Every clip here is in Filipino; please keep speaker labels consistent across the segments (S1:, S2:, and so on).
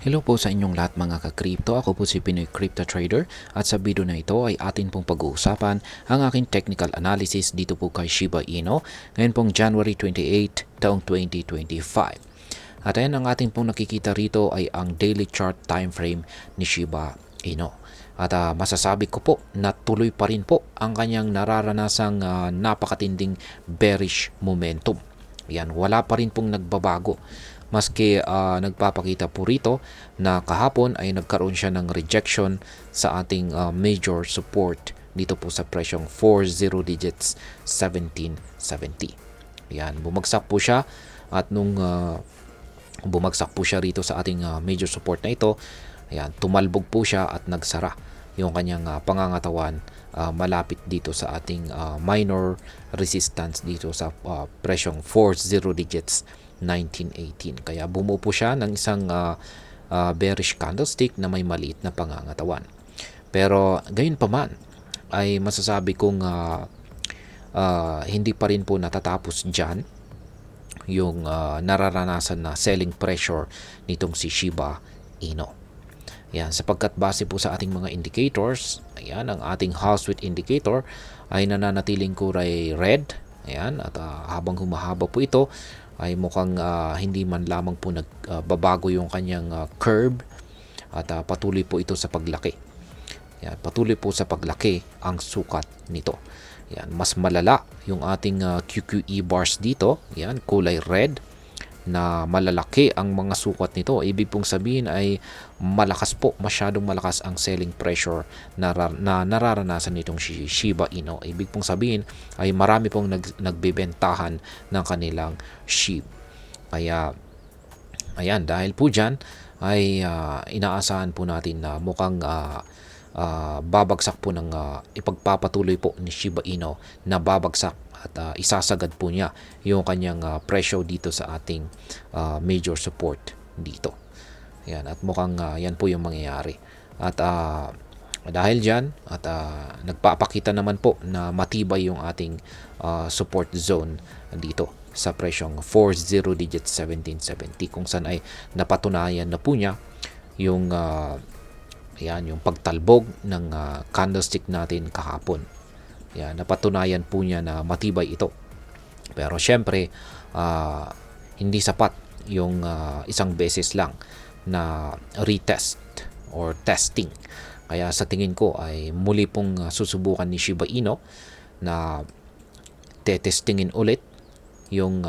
S1: Hello po sa inyong lahat mga ka-crypto. Ako po si Pinoy Crypto Trader at sa video na ito ay atin pong pag-uusapan ang aking technical analysis dito po kay Shiba Inu ngayon pong January 28 taong 2025. At ayan, ang ating pong nakikita rito ay ang daily chart time frame ni Shiba Inu. At masasabi ko po na tuloy pa rin po ang kanyang nararanasang napakatinding bearish momentum. Yan, wala pa rin pong nagbabago. Maski nagpapakita po rito na kahapon ay nagkaroon siya ng rejection sa ating major support dito po sa presyong 40 digits 1770. Yan, bumagsak po siya at nung bumagsak po siya rito sa ating major support na ito, ayan, tumalbog po siya at nagsara yung kanyang pangangatawan malapit dito sa ating minor resistance dito sa presyong 40 digits 1918. Kaya bumuo po siya ng isang bearish candlestick na may maliit na pangangatawan. Pero gayon pa man ay masasabi kong hindi pa rin po natatapos dyan yung nararanasan na selling pressure nitong si Shiba Inu. Yan, sapagkat base po sa ating mga indicators, ayan, ang ating House Wheat indicator ay nananatiling kulay red. Ayan, at habang humahaba po ito, ay mukhang hindi man lamang po nagbabago yung kanyang curve at patuloy po ito sa paglaki. Yan, patuloy po sa paglaki ang sukat nito. Yan, mas malala yung ating QQE bars dito. Yan, kulay red na malalaki ang mga sukat nito. Ibig pong sabihin ay malakas po, masyadong malakas ang selling pressure na nararanasan nitong Shiba Inu. Ibig pong sabihin ay marami pong nagbebentahan ng kanilang SHIB. Kaya ayan, dahil po dyan ay inaasahan po natin na mukhang babagsak po ng ipagpapatuloy po ni Shiba Inu na babagsak at isasagad po niya yung kanyang presyo dito sa ating major support dito. Ayan, at mukhang yan po yung mangyayari. At dahil dyan, at nagpapakita naman po na matibay yung ating support zone dito sa presyong 40 digits 1770 kung saan ay napatunayan na po niya yung ayan, yung pagtalbog ng candlestick natin kahapon. Yan, napatunayan po niya na matibay ito. Pero syempre, hindi sapat yung isang beses lang na retest or testing. Kaya sa tingin ko ay muli pong susubukan ni Shiba Inu na tetestingin ulit yung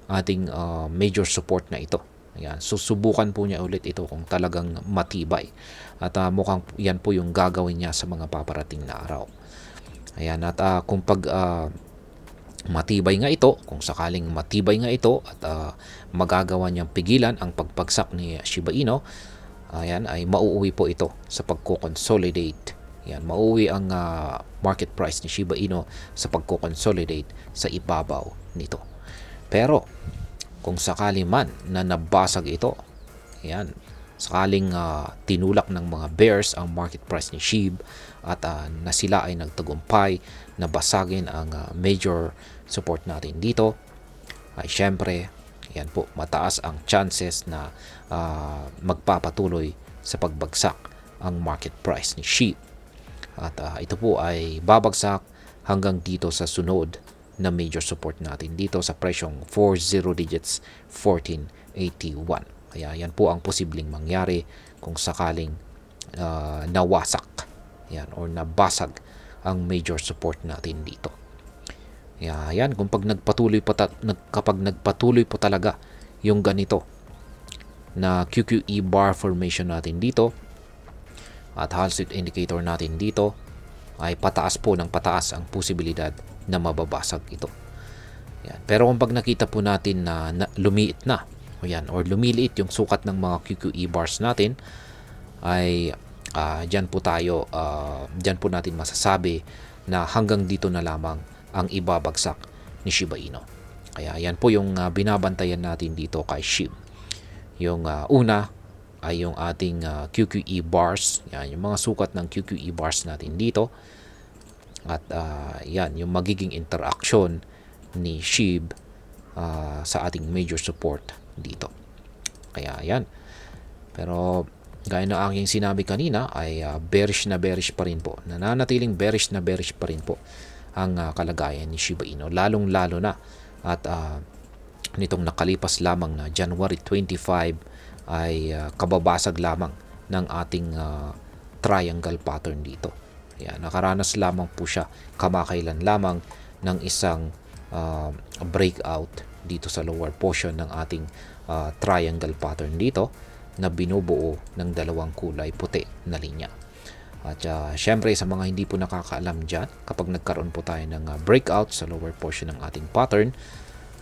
S1: ating major support na ito. Ayan, susubukan po niya ulit ito kung talagang matibay. At mukhang yan po yung gagawin niya sa mga paparating na araw. Ayan, at kung matibay nga ito, kung sakaling matibay nga ito at magagawa niyang pigilan ang pagpagsak ni Shiba Inu, ayan, ay mauuwi po ito sa pagko-consolidate. Ayan, mauuwi ang market price ni Shiba Inu sa pagko-consolidate sa ibabaw nito. Pero kung sakali man na nabasag ito, ayan, sakaling tinulak ng mga bears ang market price ni SHIB at na sila ay nagtagumpay na basagin ang major support natin dito, ay syempre yan po, mataas ang chances na magpapatuloy sa pagbagsak ang market price ni SHIB. At ito po ay babagsak hanggang dito sa sunod na major support natin dito sa presyong 40 digits 1481. Kaya yan po ang posibleng mangyari kung sakaling nawasak yan or nabasag ang major support natin dito. Yan, kung kapag nagpatuloy po talaga yung ganito na QQE bar formation natin dito at House Wheat indicator natin dito, ay pataas po ng pataas ang posibilidad na mababasag ito. Yan. Pero kung pag nakita po natin na lumiit na or lumiliit yung sukat ng mga QQE bars natin, ay dyan po natin masasabi na hanggang dito na lamang ang ibabagsak ni Shiba Inu. Kaya yan po yung binabantayan natin dito kay SHIB. Yung una ay yung ating QQE bars, yan, yung mga sukat ng QQE bars natin dito. At yan, yung magiging interaction ni SHIB sa ating major support dito. Kaya yan, Pero gaya ng aking sinabi kanina ay bearish na bearish pa rin po. Nananatiling bearish na bearish pa rin po ang kalagayan ni Shiba Inu. Lalong-lalo na at nitong nakalipas lamang na January 25 ay kababasag lamang ng ating triangle pattern dito. Yan, nakaranas lamang po siya kamakailan lamang ng isang breakout dito sa lower portion ng ating triangle pattern dito na binubuo ng dalawang kulay puti na linya. At syempre sa mga hindi po nakakaalam dyan, kapag nagkaroon po tayo ng breakout sa lower portion ng ating pattern,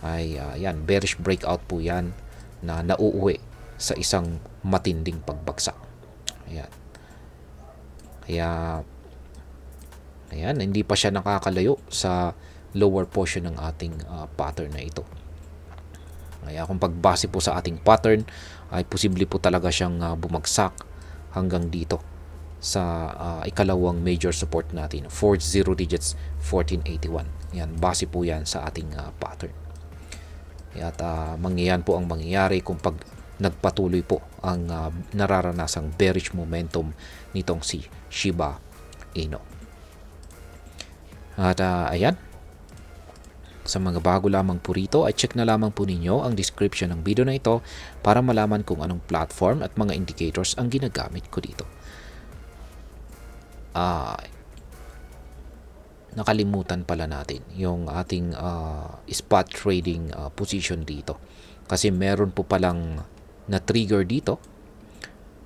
S1: ay yan, bearish breakout po yan na nauuwi sa isang matinding pagbagsak. Ayan. Kaya ayan, hindi pa siya nakakalayo sa lower portion ng ating pattern na ito. Kaya kung pagbase po sa ating pattern, ay posible po talaga siyang bumagsak hanggang dito sa ikalawang major support natin, 40 digits 1481. Yan, base po yan sa ating pattern. At mangyayan po ang mangyayari kung pag nagpatuloy po ang nararanasang bearish momentum nitong si Shiba Inu. At ayan, sa mga bago lamang po rito ay check na lamang po ninyo ang description ng video na ito para malaman kung anong platform at mga indicators ang ginagamit ko dito. Nakalimutan pala natin yung ating spot trading position dito. Kasi meron po palang na-trigger dito.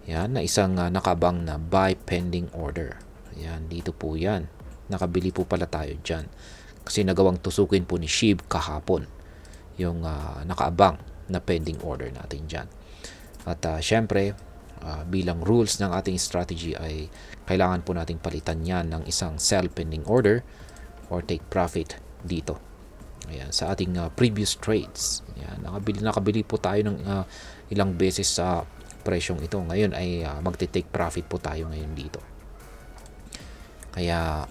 S1: Yan, na isang nakabang na buy pending order. Yan, dito po yan. Nakabili po pala tayo dyan. Kasi nagawang tusukin po ni SHIB kahapon yung nakaabang na pending order natin dyan. At syempre, bilang rules ng ating strategy ay kailangan po nating palitan yan ng isang sell pending order or take profit dito. Ayan, sa ating previous trades. Ayan, nakabili po tayo ng ilang beses sa presyong ito. Ngayon ay magte-take profit po tayo ngayon dito. Kaya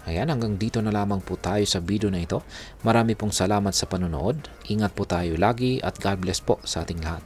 S1: ayan, hanggang dito na lamang po tayo sa video na ito. Marami pong salamat sa panonood. Ingat po tayo lagi at God bless po sa ating lahat.